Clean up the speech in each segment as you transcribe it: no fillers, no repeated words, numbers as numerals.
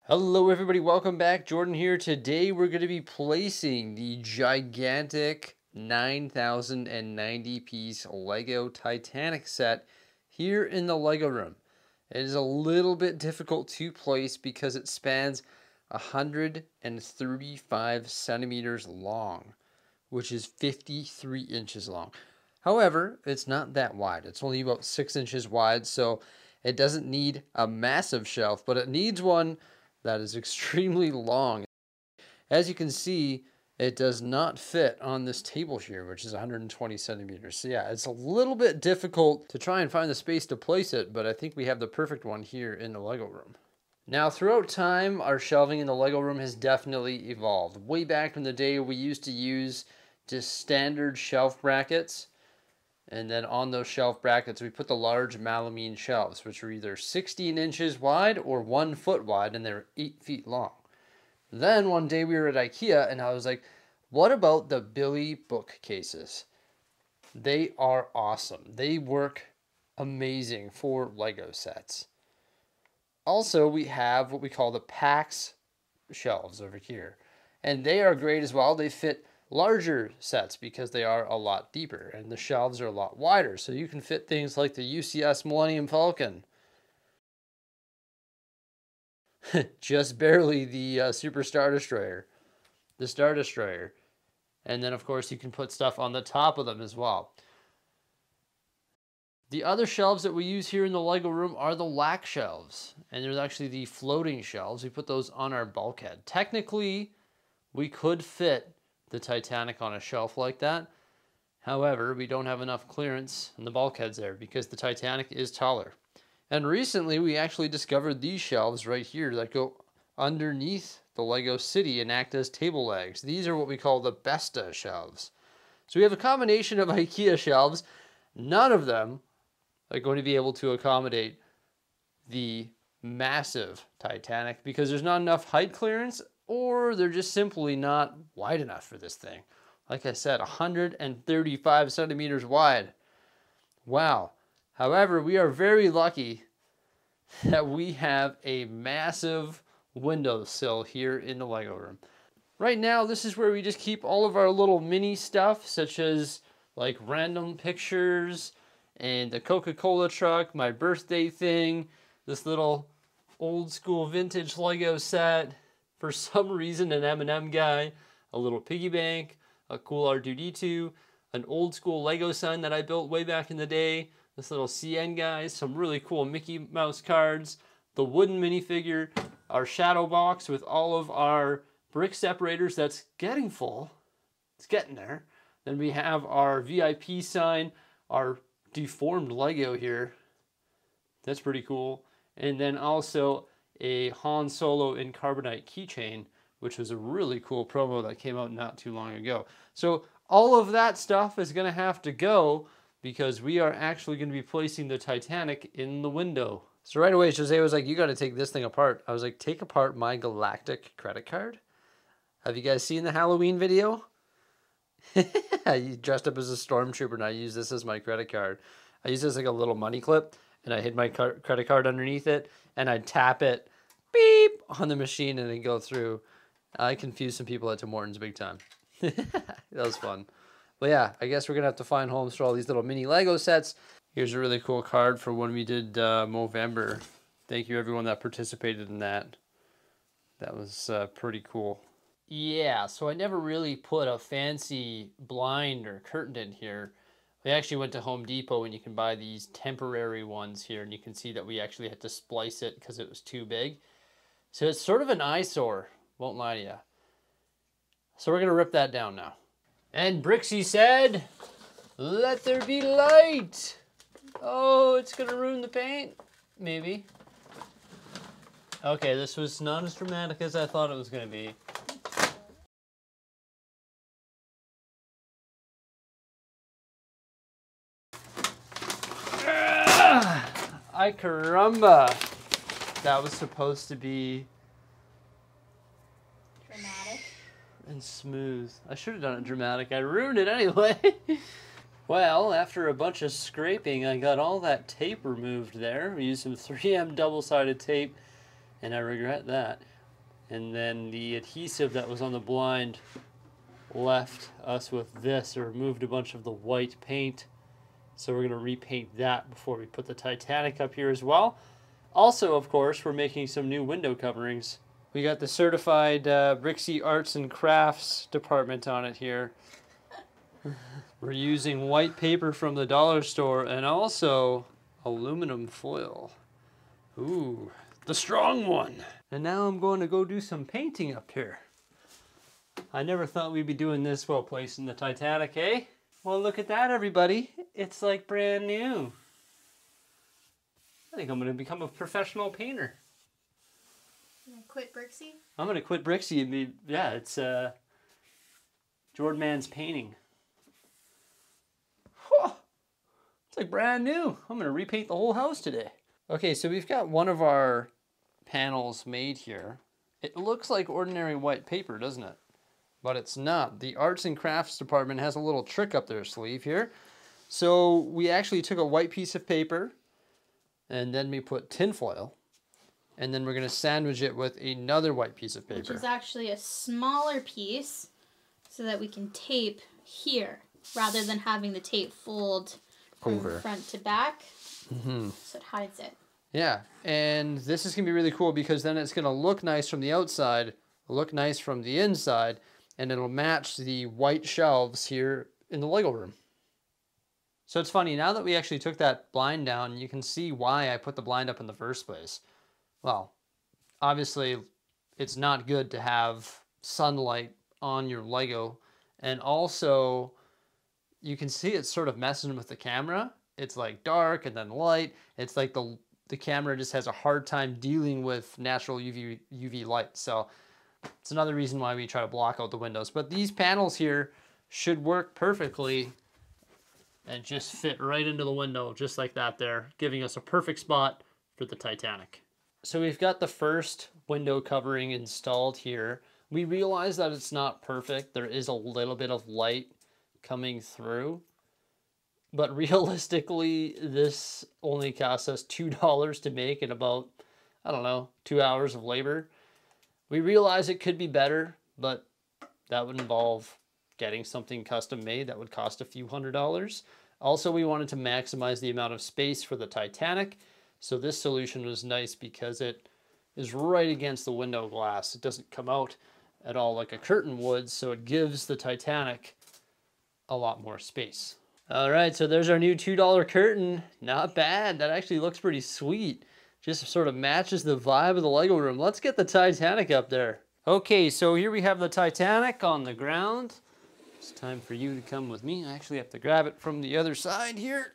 Hello everybody, welcome back. Jordan here. Today we're going to be placing the gigantic 9,090 piece LEGO Titanic set here in the LEGO room. It is a little bit difficult to place because it spans 135 centimeters long, which is 53 inches long. However, it's not that wide. It's only about 6 inches wide, so it doesn't need a massive shelf, but it needs one that is extremely long. As you can see, it does not fit on this table here, which is 120 centimeters. So yeah, it's a little bit difficult to try and find the space to place it, but I think we have the perfect one here in the LEGO room. Now, throughout time, our shelving in the LEGO room has definitely evolved. Way back in the day, we used to use just standard shelf brackets. And then on those shelf brackets, we put the large melamine shelves, which are either 16 inches wide or 1 foot wide, and they're 8 feet long. Then one day we were at IKEA, and I was like, what about the Billy bookcases? They are awesome. They work amazing for LEGO sets. Also, we have what we call the PAX shelves over here. And they are great as well. They fit larger sets because they are a lot deeper and the shelves are a lot wider, so you can fit things like the UCS Millennium Falcon. Just barely the Super Star Destroyer, the Star Destroyer. And then of course you can put stuff on the top of them as well. The other shelves that we use here in the LEGO room are the LAC shelves, and there's actually the floating shelves. We put those on our bulkhead. Technically, we could fit the Titanic on a shelf like that. However, we don't have enough clearance in the bulkheads there because the Titanic is taller. And recently we actually discovered these shelves right here that go underneath the LEGO City and act as table legs. These are what we call the Besta shelves. So we have a combination of IKEA shelves. None of them are going to be able to accommodate the massive Titanic because there's not enough height clearance, or they're just simply not wide enough for this thing. Like I said, 135 centimeters wide. Wow. However, we are very lucky that we have a massive windowsill here in the LEGO room. Right now, this is where we just keep all of our little mini stuff, such as like random pictures and the Coca-Cola truck, my birthday thing, this little old school vintage LEGO set, for some reason an M&M guy, a little piggy bank, a cool R2-D2, an old school Lego sign that I built way back in the day, this little CN guy, some really cool Mickey Mouse cards, the wooden minifigure, our shadow box with all of our brick separators that's getting full. It's getting there. Then we have our VIP sign, our deformed Lego here. That's pretty cool. And then also a Han Solo in carbonite keychain, which was a really cool promo that came out not too long ago. So all of that stuff is going to have to go because we are actually going to be placing the Titanic in the window. So right away, Jose was like, you got to take this thing apart. I was like, take apart my galactic credit card? Have you guys seen the Halloween video? You dressed up as a stormtrooper and I use this as my credit card. I use this like a little money clip and I hid my credit card underneath it and I'd tap it, beep, on the machine and it'd go through. I confused some people at Tim Hortons big time. That was fun. But yeah, I guess we're going to have to find homes for all these little mini Lego sets. Here's a really cool card for when we did Movember. Thank you everyone that participated in that. That was pretty cool. Yeah, so I never really put a fancy blind or curtain in here. We actually went to Home Depot and you can buy these temporary ones here, and you can see that we actually had to splice it because it was too big. So it's sort of an eyesore, won't lie to you. So we're going to rip that down now. And Bricksie said, let there be light. Oh, it's going to ruin the paint? Maybe. Okay, this was not as dramatic as I thought it was going to be. Ay caramba. That was supposed to be dramatic and smooth. I should have done it dramatic. I ruined it anyway. Well, after a bunch of scraping, I got all that tape removed there. We used some 3M double-sided tape, and I regret that. And then the adhesive that was on the blind left us with this. It removed a bunch of the white paint. So we're going to repaint that before we put the Titanic up here as well. Also, of course, we're making some new window coverings. We got the certified Bricksie Arts and Crafts department on it here. We're using white paper from the dollar store and also aluminum foil. Ooh, the strong one. And now I'm going to go do some painting up here. I never thought we'd be doing this while placing the Titanic, eh? Well, look at that, everybody. It's like brand new. I think I'm going to become a professional painter. You gonna quit Bricksie? I'm going to quit Bricksie and be, yeah, it's Jordan Man's painting. Whew. It's like brand new. I'm going to repaint the whole house today. Okay, so we've got one of our panels made here. It looks like ordinary white paper, doesn't it? But it's not. The Arts and Crafts department has a little trick up their sleeve here. So we actually took a white piece of paper and then we put tinfoil. And then we're going to sandwich it with another white piece of paper. Which is actually a smaller piece so that we can tape here rather than having the tape fold from front to back. Mm-hmm. So it hides it. Yeah, and this is going to be really cool because then it's going to look nice from the outside, look nice from the inside, and it'll match the white shelves here in the Lego room. So it's funny, now that we actually took that blind down, you can see why I put the blind up in the first place. Well, obviously, it's not good to have sunlight on your Lego, and also, you can see it's sort of messing with the camera. It's like dark and then light. It's like the camera just has a hard time dealing with natural UV light. So it's another reason why we try to block out the windows. But these panels here should work perfectly and just fit right into the window, just like that there, giving us a perfect spot for the Titanic. So we've got the first window covering installed here. We realize that it's not perfect. There is a little bit of light coming through. But realistically, this only cost us $2 to make in about, I don't know, 2 hours of labor. We realize it could be better, but that would involve getting something custom made that would cost a few $100s. Also, we wanted to maximize the amount of space for the Titanic. So this solution was nice because it is right against the window glass. It doesn't come out at all like a curtain would, so it gives the Titanic a lot more space. All right, so there's our new $2 curtain. Not bad. That actually looks pretty sweet. Just sort of matches the vibe of the Lego room. Let's get the Titanic up there. Okay, so here we have the Titanic on the ground. It's time for you to come with me. I actually have to grab it from the other side here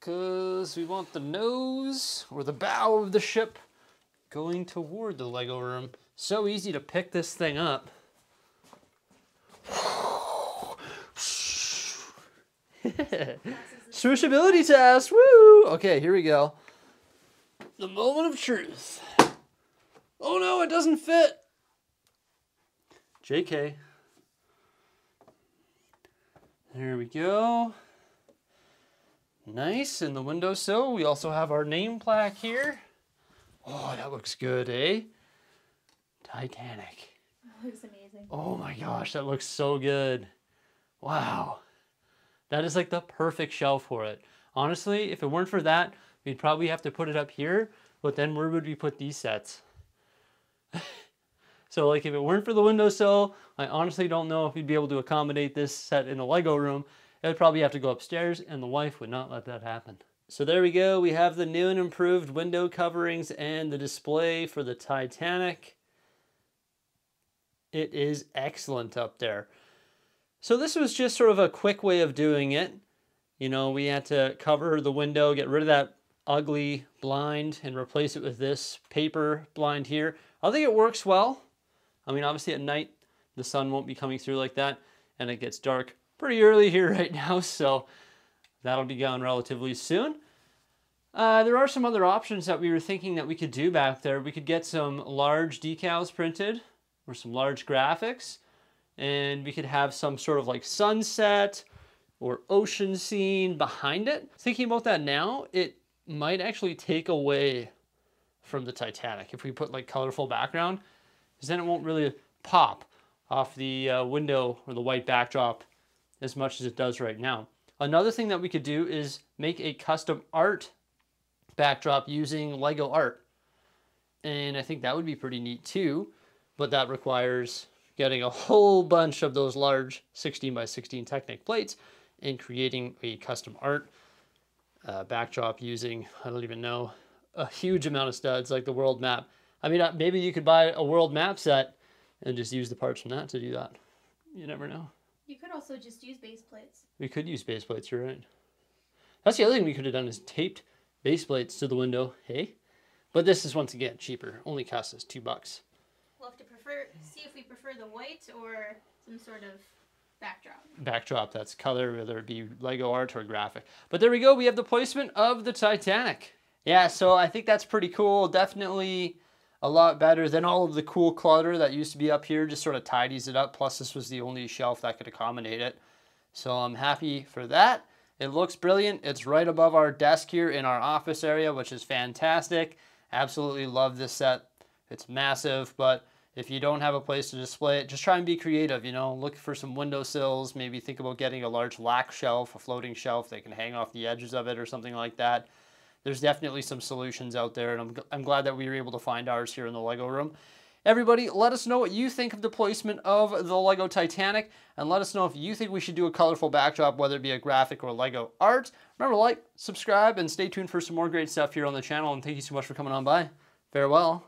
because we want the nose or the bow of the ship going toward the Lego room. So easy to pick this thing up. Swishability test, woo! Okay, here we go. The moment of truth. Oh no, it doesn't fit. JK. There we go. Nice, in the windowsill. We also have our name plaque here. Oh, that looks good, eh? Titanic. That looks amazing. Oh my gosh, that looks so good. Wow. That is like the perfect shelf for it. Honestly, if it weren't for that, we'd probably have to put it up here, but then where would we put these sets? So like if it weren't for the windowsill, I honestly don't know if we'd be able to accommodate this set in the Lego room. It would probably have to go upstairs and the wife would not let that happen. So there we go. We have the new and improved window coverings and the display for the Titanic. It is excellent up there. So this was just sort of a quick way of doing it. You know, we had to cover the window, get rid of that ugly blind and replace it with this paper blind here. I think it works well. I mean, obviously at night, the sun won't be coming through like that and it gets dark pretty early here right now. So that'll be gone relatively soon. There are some other options that we were thinking that we could do back there. We could get some large decals printed or some large graphics. And we could have some sort of like sunset or ocean scene behind it. Thinking about that now, it might actually take away from the Titanic if we put like colorful background. because then it won't really pop off the window or the white backdrop as much as it does right now. Another thing that we could do is make a custom art backdrop using Lego art. And I think that would be pretty neat too, but that requires getting a whole bunch of those large 16 by 16 Technic plates and creating a custom art backdrop using, I don't even know, a huge amount of studs like the world map. I mean, maybe you could buy a world map set and just use the parts from that to do that. You never know. You could also just use base plates. We could use base plates, you're right. That's the other thing we could have done is taped base plates to the window, hey? But this is, once again, cheaper. Only costs us $2. We'll have to see if we prefer the white or some sort of backdrop. Backdrop that's color, whether it be Lego art or graphic. But there we go. We have the placement of the Titanic. Yeah, so I think that's pretty cool. Definitely a lot better than all of the cool clutter that used to be up here. Just sort of tidies it up. Plus, this was the only shelf that could accommodate it. So I'm happy for that. It looks brilliant. It's right above our desk here in our office area, which is fantastic. Absolutely love this set. It's massive, but if you don't have a place to display it, just try and be creative, you know, look for some windowsills, maybe think about getting a large lac shelf, a floating shelf that can hang off the edges of it or something like that. There's definitely some solutions out there, and I'm glad that we were able to find ours here in the Lego room. Everybody, let us know what you think of the placement of the Lego Titanic, and let us know if you think we should do a colorful backdrop, whether it be a graphic or Lego art. Remember, like, subscribe, and stay tuned for some more great stuff here on the channel, and thank you so much for coming on by. Farewell.